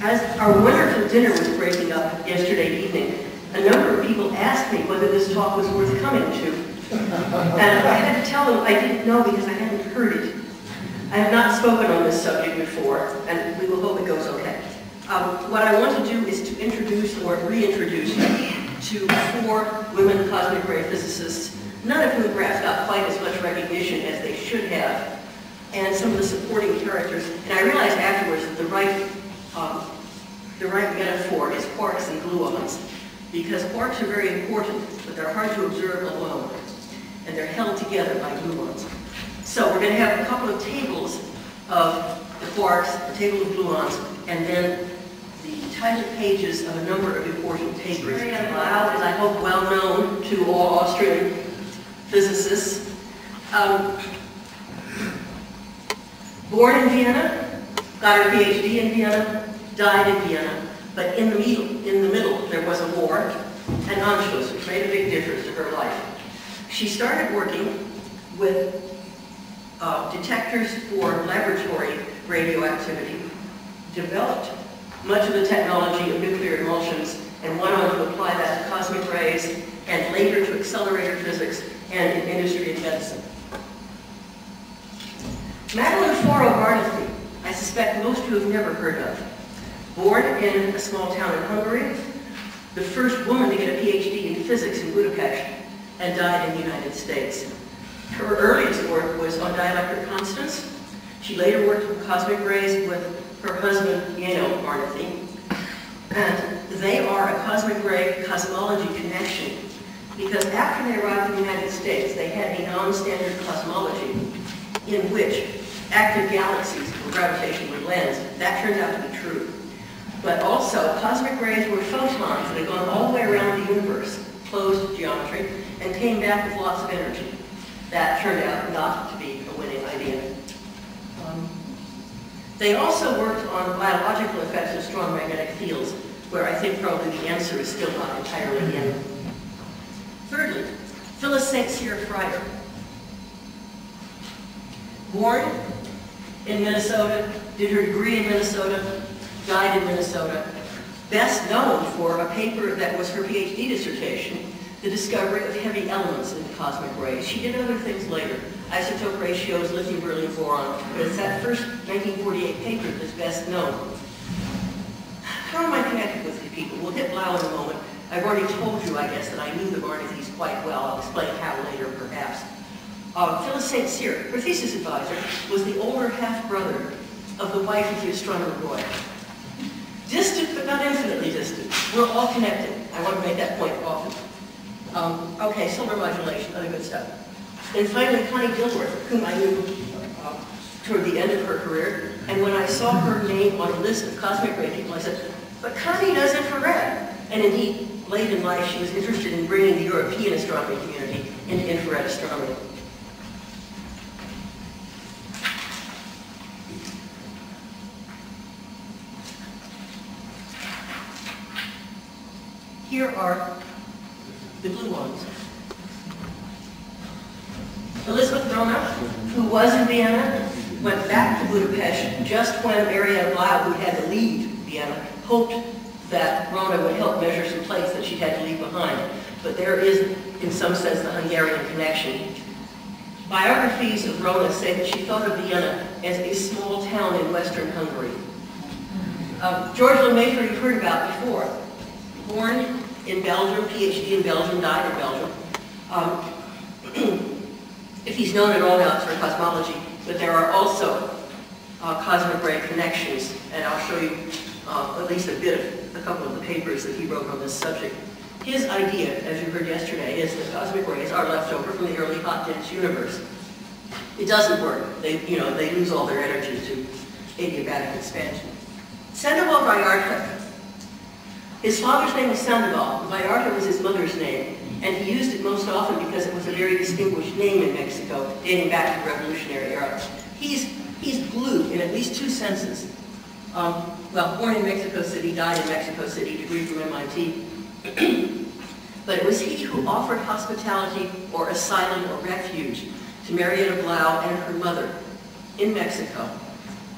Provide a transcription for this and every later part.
As our wonderful dinner was breaking up yesterday evening, a number of people asked me whether this talk was worth coming to. And I had to tell them I didn't know because I hadn't heard it. I have not spoken on this subject before, and we will hope it goes okay. What I want to do is to introduce or reintroduce you to 4 women cosmic ray physicists, none of whom perhaps got quite as much recognition as they should have, and some of the supporting characters. And I realized afterwards that the right metaphor is quarks and gluons, because quarks are very important, but they're hard to observe alone, and they're held together by gluons. So we're going to have a couple of tables of the quarks, a table of gluons, and then the title pages of a number of important papers. Poellau is, I hope, well known to all Austrian physicists. Born in Vienna, got her PhD in Vienna, died in Vienna, but in the middle there was a war, and Anschluss, which made a big difference to her life. She started working with detectors for laboratory radioactivity, developed much of the technology of nuclear emulsions, and went on to apply that to cosmic rays, and later to accelerator physics and in industry and medicine. Madeline Foro-Barnathy, I suspect most of you have never heard of. Born in a small town in Hungary, the first woman to get a PhD in physics in Budapest, and died in the United States. Her earliest work was on dielectric constants. She later worked with cosmic rays with her husband, Yeno Barnathy, and they are a cosmic ray cosmology connection, because after they arrived in the United States, they had a non-standard cosmology in which active galaxies were gravitational lens. That turned out to be true. But also, cosmic rays were photons that had gone all the way around the universe, closed geometry, and came back with lots of energy. That turned out not to be a winning idea. They also worked on biological effects of strong magnetic fields, where I think probably the answer is still not entirely in. Thirdly, Phyllis St. Cyr Fryer. Born in Minnesota, did her degree in Minnesota, died in Minnesota. Best known for a paper that was her PhD dissertation, the discovery of heavy elements in the cosmic rays. She did other things later, isotope ratios, lithium, beryllium, boron, but it's that first 1948 paper that's best known. How am I connected with these people? We'll hit Poellau in a moment. I've already told you, I guess, that I knew the Barnathys quite well. I'll explain how later, perhaps. Phyllis St. Cyr, her thesis advisor, was the older half-brother of the wife of the astronomer Roy. Distant, but not infinitely distant. We're all connected. I want to make that point often. Okay, solar modulation, other good stuff. And finally, Connie Dilworth, whom I knew toward the end of her career. And when I saw her name on a list of cosmic ray people, I said, but Connie does infrared. And indeed, late in life, she was interested in bringing the European astronomy community into infrared astronomy. Here are the gluons. Elizabeth Rona, who was in Vienna, went back to Budapest just when Maria Poellau, who had to leave Vienna, hoped that Rona would help measure some plates that she'd had to leave behind. But there is, in some sense, the Hungarian connection. Biographies of Rona say that she thought of Vienna as a small town in western Hungary. George Lemaitre, you've heard about before. Born in Belgium, PhD in Belgium, died in Belgium. If he's known at all now, it's for cosmology, but there are also cosmic ray connections, and I'll show you at least a couple of the papers that he wrote on this subject. His idea, as you heard yesterday, is that cosmic rays are left over from the early hot, dense universe. It doesn't work. They lose all their energy to adiabatic expansion. Sandoval Vallarta. His father's name was Sandoval. Vallarta was his mother's name, and he used it most often because it was a very distinguished name in Mexico, dating back to the Revolutionary era. He's blue in at least 2 senses. Well, born in Mexico City, died in Mexico City, degree from MIT. But it was he who offered hospitality or asylum or refuge to Marietta Poellau and her mother in Mexico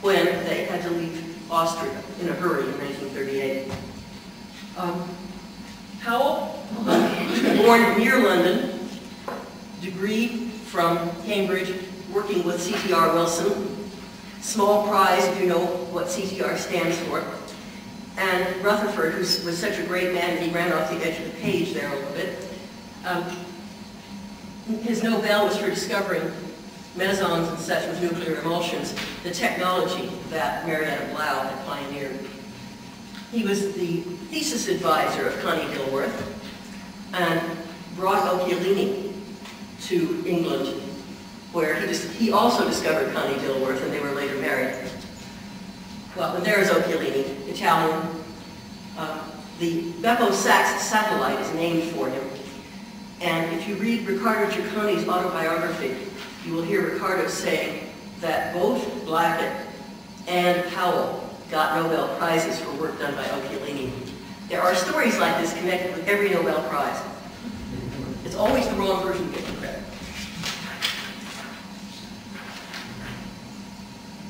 when they had to leave Austria in a hurry in 1938. Powell, born near London, degree from Cambridge, working with C.T.R. Wilson. Small prize if you know what CTR stands for. And Rutherford, who was such a great man, he ran off the edge of the page there a little bit. His Nobel was for discovering mesons and such with nuclear emulsions, the technology that Marietta Blau had pioneered. He was the thesis advisor of Connie Dilworth and brought Occhialini to England, where he also discovered Connie Dilworth, and they were later married. Well, and there is Occhialini, Italian. The Beppo-Sachs satellite is named for him. And if you read Riccardo Giacconi's autobiography, you will hear Riccardo saying that both Blackett and Powell got Nobel Prizes for work done by Occhialini. There are stories like this connected with every Nobel Prize. It's always the wrong person getting credit.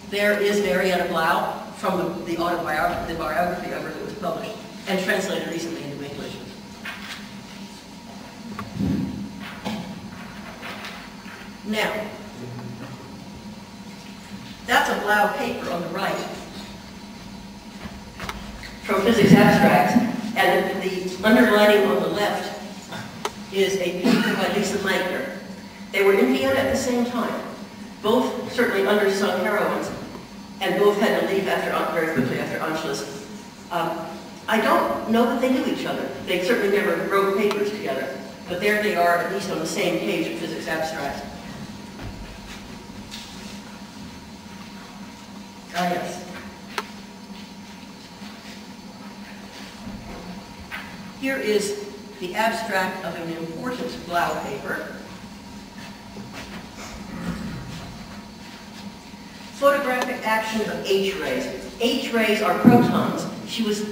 There is Marietta Blau from the biography of her that was published and translated recently into English. Now, that's a Blau paper on the right from Physics Abstracts, and the underlining on the left is a paper by Lisa Meitner. They were in Vienna at the same time, both certainly Unsung Heroines, and both had to leave very quickly after Anschluss. I don't know that they knew each other. They certainly never wrote papers together, but there they are, at least on the same page of Physics Abstracts. Ah, yes. Here is the abstract of an important Blau paper. Photographic action of H-rays. H-rays are protons. She was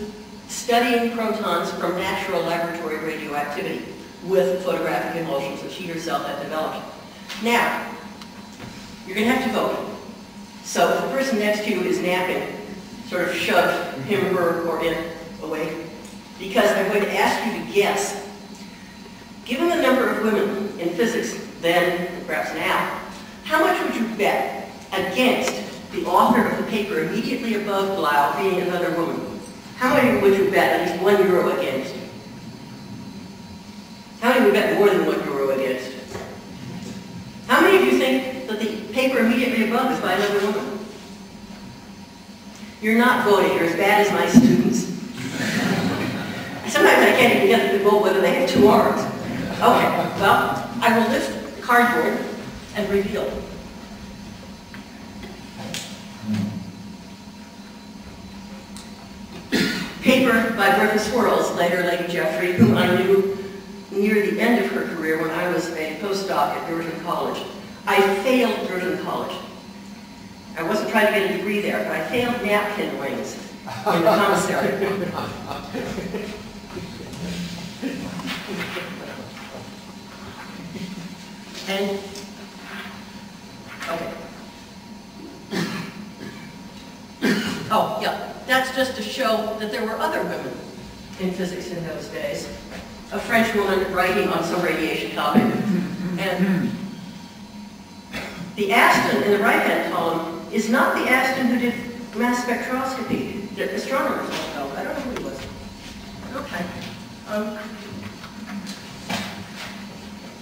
studying protons from natural laboratory radioactivity with photographic emulsions that she herself had developed. Now, you're going to have to vote. So if the person next to you is napping, sort of shove him, her, or it away, because I'm going to ask you to guess. Given the number of women in physics then, and perhaps now, how much would you bet against the author of the paper immediately above Blau being another woman? How many would you bet at least €1 against? How many would bet more than €1 against? How many of you think that the paper immediately above is by another woman? You're not voting. You're as bad as my students. Sometimes I can't even get them to vote whether they have 2 arms. Okay, well, I will lift the cardboard and reveal. Paper by Bertha Swirls, later Lady Jeffrey, whom I knew near the end of her career when I was a postdoc at Girton College. I failed Girton College. I wasn't trying to get a degree there, but I failed napkin rings in the commissary. And, okay. Oh, yeah, that's just to show that there were other women in physics in those days. A French woman writing on some radiation topic. And the Aston in the right-hand column is not the Aston who did mass spectroscopy that astronomers all know. I don't know who he was. Okay.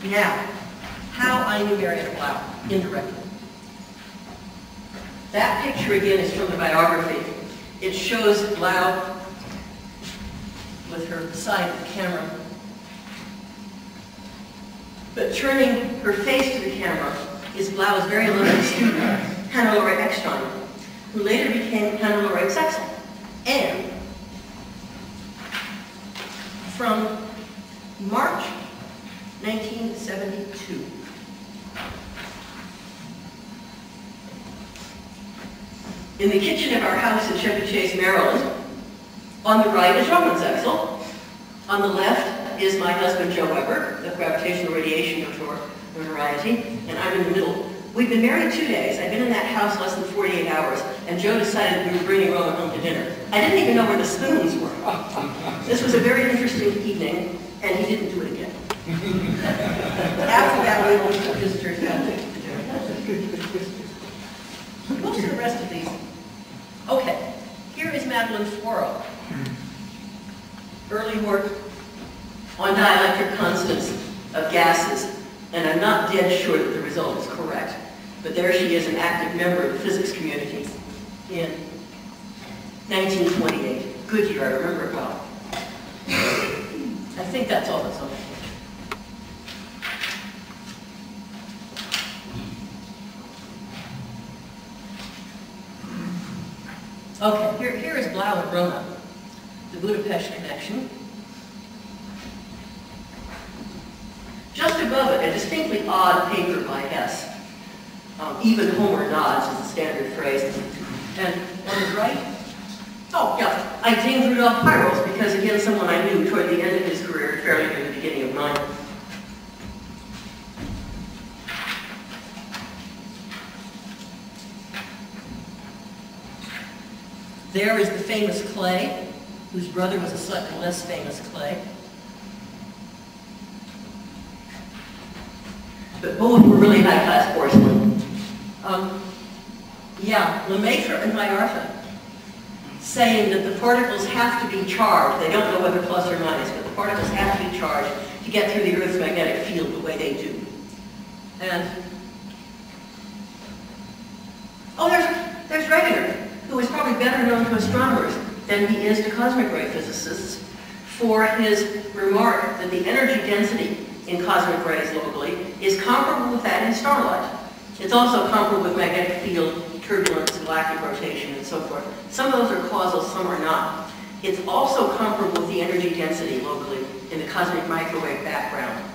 Now, how I knew Marietta Blau, indirectly. That picture again is from the biography. It shows Blau with her side of the camera. But turning her face to the camera is Blau's very lovely student, Hannelore Eckstein, who later became Hannelore Zexel. And from March 1972, in the kitchen of our house in Chevy Chase, Maryland, on the right is Roman Zexel. On the left is my husband, Joe Weber, of gravitational radiation notoriety, and I'm in the middle. We've been married 2 days. I've been in that house less than 48 hours, and Joe decided we were bringing Roma home to dinner. I didn't even know where the spoons were. This was a very interesting evening, and he didn't do it again. After that, we always took visitors down to dinner. Most of the rest of these. Okay, here is Madeline Fourreau. Early work on dielectric constants of gases, and I'm not dead sure that the result is correct. But there she is, an active member of the physics community in 1928. Good year, I remember it well. I think that's all that's on the page. Okay, here is Blau and Rona, the Budapest connection. Just above it, a distinctly odd paper by Hess. Even Homer nods is the standard phrase. And on the right, oh yeah, I dinged Rudolf Pyros because again, someone I knew toward the end of his career, fairly near the beginning of mine. There is the famous Clay, whose brother was a slightly less famous Clay. But both were really high-class porcelain. Yeah, Lemaitre and Vallarta saying that the particles have to be charged. They don't know whether plus or minus, but the particles have to be charged to get through the Earth's magnetic field the way they do. And, oh, there's Reginer, who is probably better known to astronomers than he is to cosmic ray physicists for his remark that the energy density in cosmic rays locally is comparable with that in starlight. It's also comparable with magnetic field, turbulence, galactic rotation, and so forth. Some of those are causal, some are not. It's also comparable with the energy density locally in the cosmic microwave background.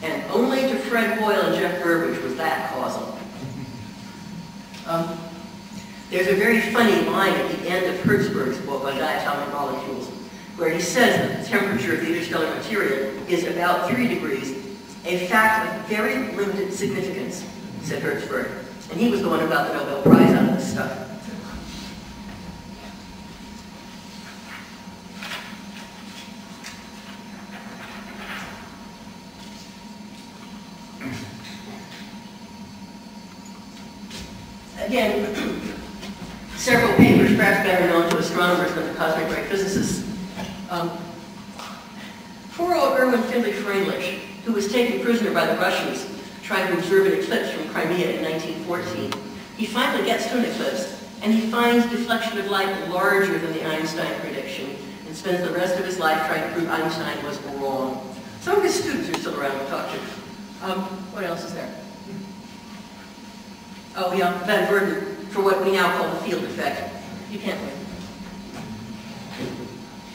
And only to Fred Hoyle and Jeff Burbidge was that causal. There's a very funny line at the end of Hertzberg's book on diatomic molecules, where he says that the temperature of the interstellar material is about 3 degrees, a fact of very limited significance, said Hertzberg. And he was the one who got the Nobel Prize out of this stuff. Again, several papers, perhaps better known to astronomers than the cosmic ray physicists. Poor old Erwin Findley-Freundlich, who was taken prisoner by the Russians trying to observe an eclipse from Crimea in 1914. He finally gets to an eclipse, and he finds deflection of light larger than the Einstein prediction, and spends the rest of his life trying to prove Einstein was wrong. Some of his students are still around to talk to. What else is there? Oh yeah, Van Verden, for what we now call the field effect. You can't win.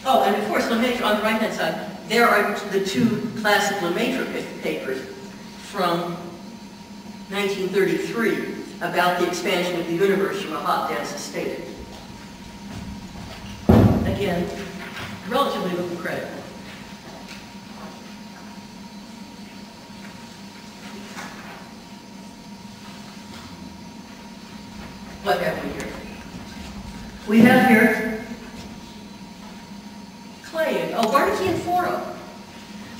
Oh, and of course, Lemaitre on the right-hand side. There are the 2 classic Lemaitre papers from 1933 about the expansion of the universe from a hot, dense state. Again, relatively little credit. What have we here? We have here Clay, Warnke and Fourreau,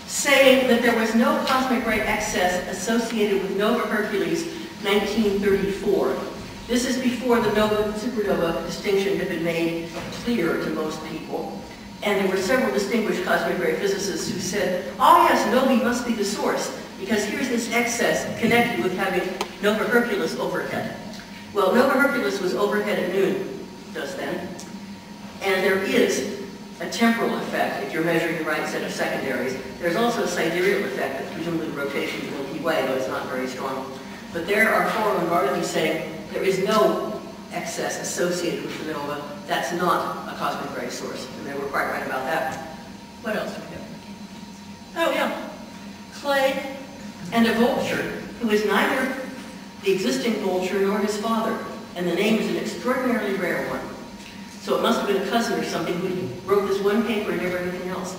saying that there was no cosmic ray excess associated with Nova Hercules 1934. This is before the nova-supernova distinction had been made clear to most people. And there were several distinguished cosmic ray physicists who said, oh yes, Novae must be the source, because here's this excess connected with having Nova Herculis overhead. Well, Nova Herculis was overhead at noon just then, and there is a temporal effect if you're measuring the right set of secondaries. There's also a sidereal effect that presumably the rotation is Milky Way, though it's not very strong. But there are Fourreau and Vardy saying there is no excess associated with the nova. That's not a cosmic ray source, and they were quite right about that. What else do we have? Oh yeah, Clay and a vulture who is neither the existing vulture nor his father, and the name is an extraordinarily rare one. So it must have been a cousin or something who wrote this one paper and never anything else.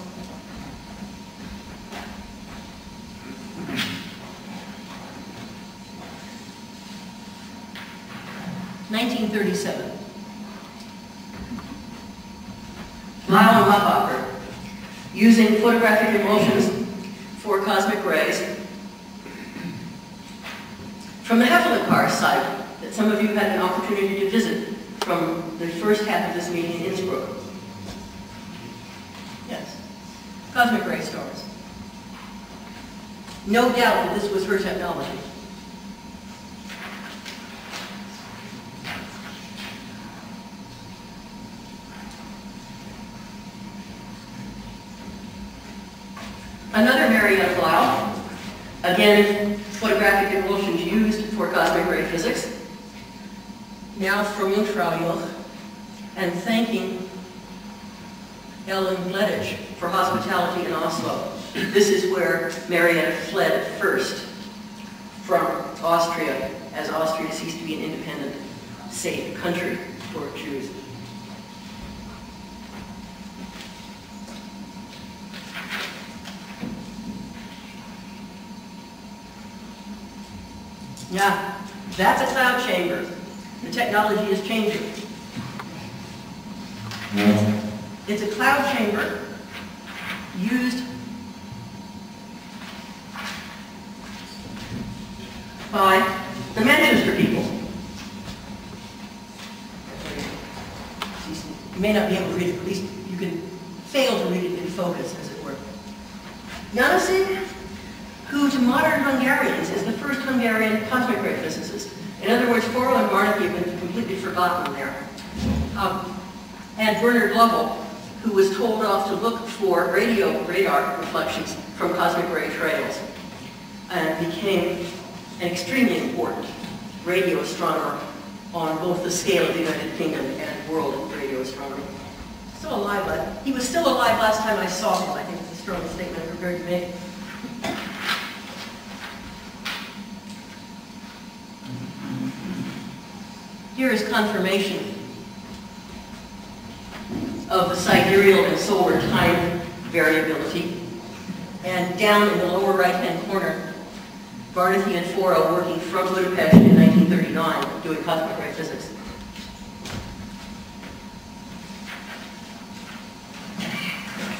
(1937). Poellau and Hoffacher, using photographic emulsions for cosmic rays. From the Heffelinkar site that some of you had an opportunity to visit from the first half of this meeting in Innsbruck. Yes, cosmic ray stars. No doubt that this was her technology. Another Marietta Poellau, again, photographic emulsions used for cosmic ray physics. Now from Jungfraujoch, and thanking Ellen Gleditsch for hospitality in Oslo. This is where Marietta fled first from Austria, as Austria ceased to be an independent, safe country for Jews. Yeah, that's a cloud chamber. The technology is changing. It's a cloud chamber used by the Manchester people. You may not be able to read it, at least you can fail to read it in focus, as it were. Janosing, who to modern Hungarians is the first Hungarian cosmic ray physicist. In other words, Poellau and Barnaby have been completely forgotten there. And Bernard Lovell, who was told off to look for radio radar reflections from cosmic ray trails, and became an extremely important radio astronomer on both the scale of the United Kingdom and world radio astronomy. Still alive, but he was still alive last time I saw him. I think it's a strong statement I'm prepared to make. Here is confirmation of the sidereal and solar time variability. And down in the lower right-hand corner, Barnaby and Poellau working from Budapest in 1939 doing cosmic ray physics.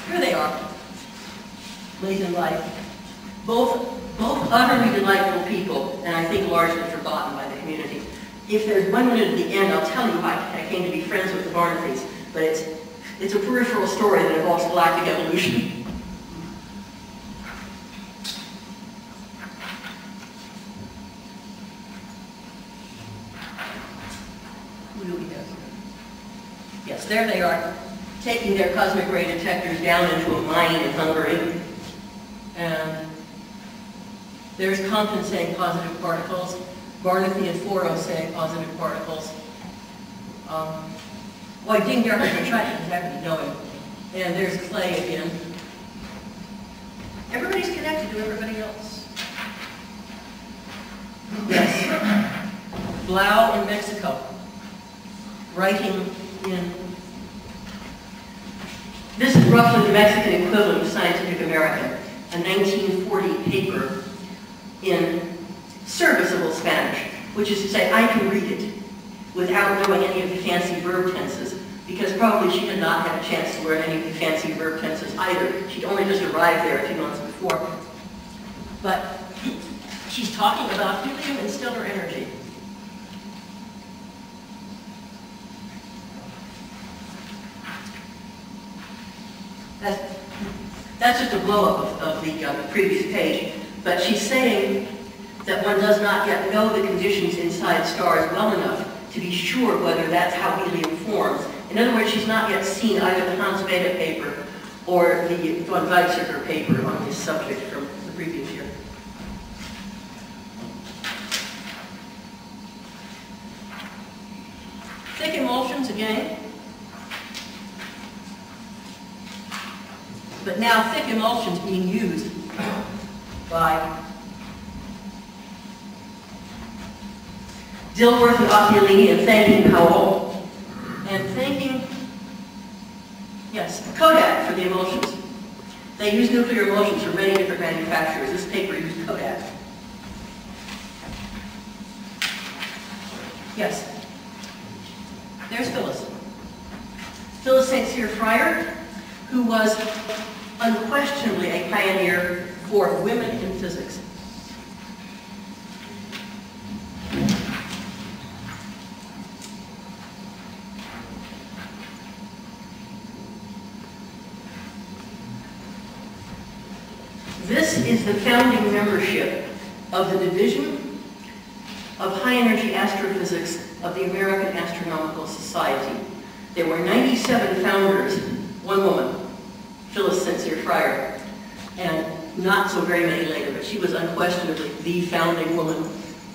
Here they are, late in life. Both utterly delightful people, and I think largely forgotten by the community. If there's 1 minute at the end, I'll tell you how I came to be friends with the Barnabys, but it's a peripheral story that involves galactic evolution. Who do we have here? Yes, there they are, taking their cosmic ray detectors down into a mine in Hungary. And there's Compton saying positive particles. Barnaby and Poellau saying positive particles. Well, I didn't get to try to exactly know him. And there's Clay again. Everybody's connected to everybody else. Yes. Poellau in Mexico, writing in, this is roughly the Mexican equivalent of Scientific American, a 1940 paper in serviceable Spanish, which is to say I can read it without knowing any of the fancy verb tenses, because probably she did not have a chance to learn any of the fancy verb tenses either. She'd only just arrived there a few months before. But she's talking about helium and stellar energy. That's just a blow-up of the previous page, but she's saying that one does not yet know the conditions inside stars well enough to be sure whether that's how helium forms. In other words, she's not yet seen either the Hans Bethe paper or the von Weizsäcker paper on this subject from the previous year. Thick emulsions again. But now thick emulsions being used by Dilworth and Occhialini, and thanking Powell, and thanking, yes, Kodak for the emulsions. They use nuclear emulsions from many different manufacturers. This paper used Kodak. Yes. There's Phyllis. Phyllis St. Cyr Fryer who was unquestionably a pioneer for women in physics. This is the founding membership of the Division of High Energy Astrophysics of the American Astronomical Society. There were 97 founders, one woman, Phyllis Sincere Fryer, and not so very many later, but she was unquestionably the founding woman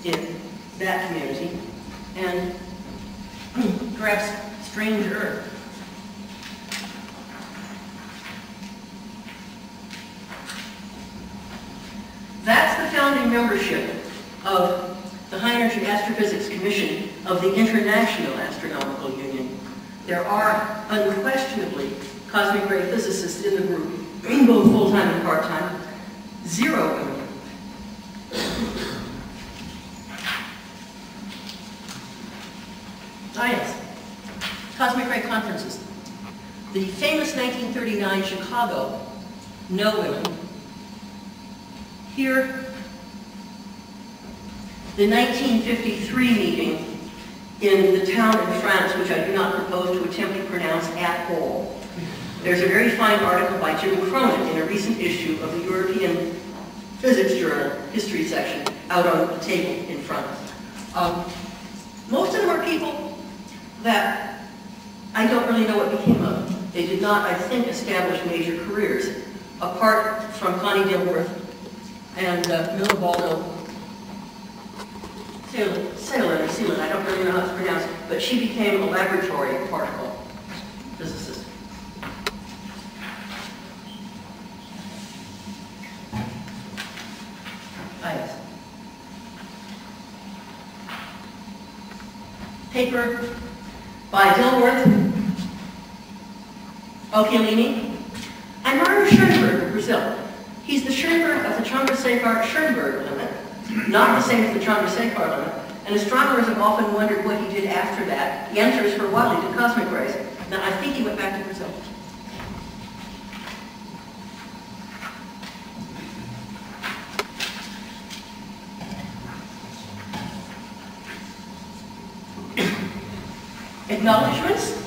in that community. And perhaps stranger, that's the founding membership of the High Energy Astrophysics Commission of the International Astronomical Union. There are unquestionably cosmic ray physicists in the group, both full-time and part-time. 0 women. Ah, yes. Cosmic ray conferences. The famous 1939 Chicago, no women. Here, the 1953 meeting in the town in France, which I do not propose to attempt to pronounce at all. There's a very fine article by Jim Cronin in a recent issue of the European Physics Journal history section out on the table in front. Most of them are people that I don't really know what became of them. They did not, I think, establish major careers, apart from Connie Dilworth and Millibaldo Seelan, I don't really know how it's pronounced, but she became a laboratory particle physicist. Ah, yes. Paper by Dilworth, Occhialini, and Mario Schoenberg of Brazil. He's the Schoenberg of the Chandrasekhar-Schoenberg limit, not the same as the Chandrasekhar limit, and astronomers have often wondered what he did after that. The answer is for a while he did cosmic rays. Now, I think he went back to Brazil. Acknowledgements.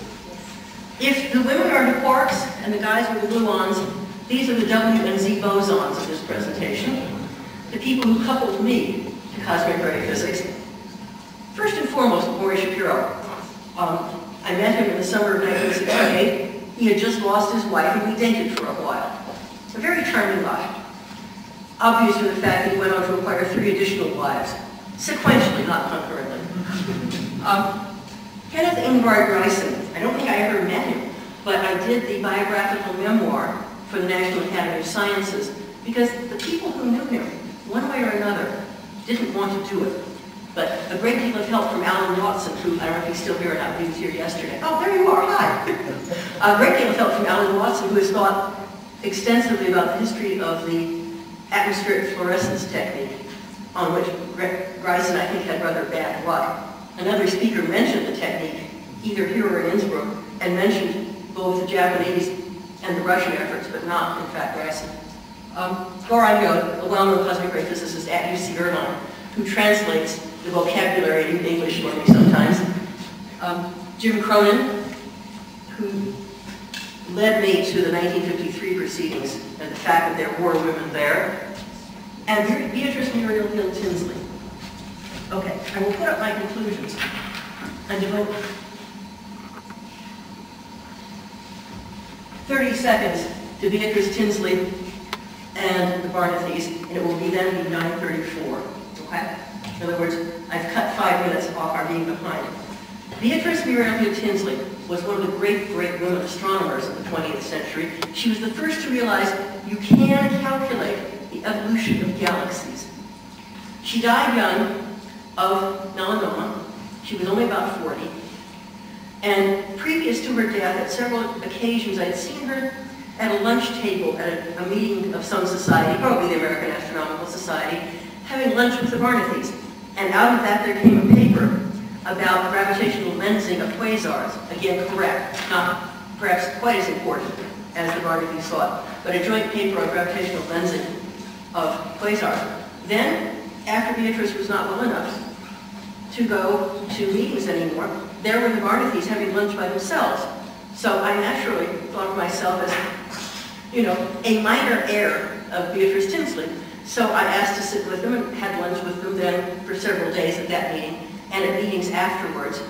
If the women are the quarks and the guys are the gluons, these are the W and Z bosons of this presentation. The people who coupled me to cosmic ray physics. First and foremost, Maury Shapiro. I met him in the summer of 1968. He had just lost his wife and we dated for a while. A very charming guy. Obvious from the fact that he went on to acquire 3 additional wives. Sequentially, not concurrently. Kenneth Ingvar Gryson, I don't think I ever met him, but I did the biographical memoir for the National Academy of Sciences because the people who knew him, one way or another, didn't want to do it. But a great deal of help from Alan Watson, who, I don't know if he's still here or not, but he was here yesterday. Oh, there you are, hi. A great deal of help from Alan Watson, who has thought extensively about the history of the atmospheric fluorescence technique, on which Gryson, I think, had rather bad luck. Another speaker mentioned the technique, either here or in Innsbruck, and mentioned both the Japanese and the Russian efforts, but not, in fact, Gryson. Goran Yod, a well-known cosmic ray physicist at UC Irvine, who translates the vocabulary into English for me sometimes. Jim Cronin, who led me to the 1953 proceedings and the fact that there were women there. And Beatrice Muriel Hill Tinsley. Okay, I will put up my conclusions and devote 30 seconds to Beatrice Tinsley and the Barnethys, and it will be then be 9:34. Okay? In other words, I've cut 5 minutes off our being behind. Beatrice Muriel Hill Tinsley was one of the great women astronomers of the 20th century. She was the first to realize you can calculate the evolution of galaxies. She died young of melanoma. She was only about 40. And previous to her death, at several occasions, I had seen her at a lunch table at a meeting of some society, probably the American Astronomical Society, having lunch with the Barnethys. And out of that there came a paper about gravitational lensing of quasars. Again, correct, not perhaps quite as important. as the Barnaby thought, but a joint paper on gravitational lensing of quasars. Then, after Beatrice was not well enough to go to meetings anymore, there were the Barnathys having lunch by themselves. So I naturally thought of myself as, you know, a minor heir of Beatrice Tinsley. So I asked to sit with them and had lunch with them then for several days at that meeting and at meetings afterwards.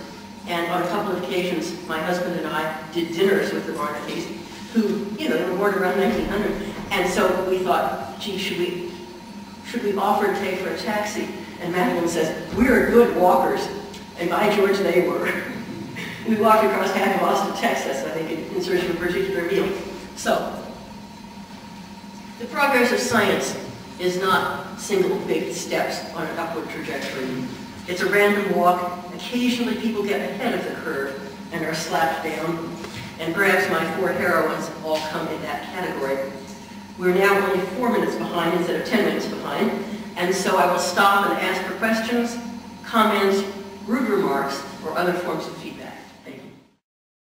And on a couple of occasions, my husband and I did dinners with the Barnathys, who, you know, they were born around 1900. And so we thought, gee, should we offer to pay for a taxi? And Madeline says, we're good walkers. And by George, they were. We walked across half of Austin, Texas, I think, in search of a particular meal. So, the progress of science is not single big steps on an upward trajectory. It's a random walk. Occasionally people get ahead of the curve and are slapped down. And perhaps my 4 heroines all come in that category. We're now only 4 minutes behind instead of 10 minutes behind. And so I will stop and ask for questions, comments,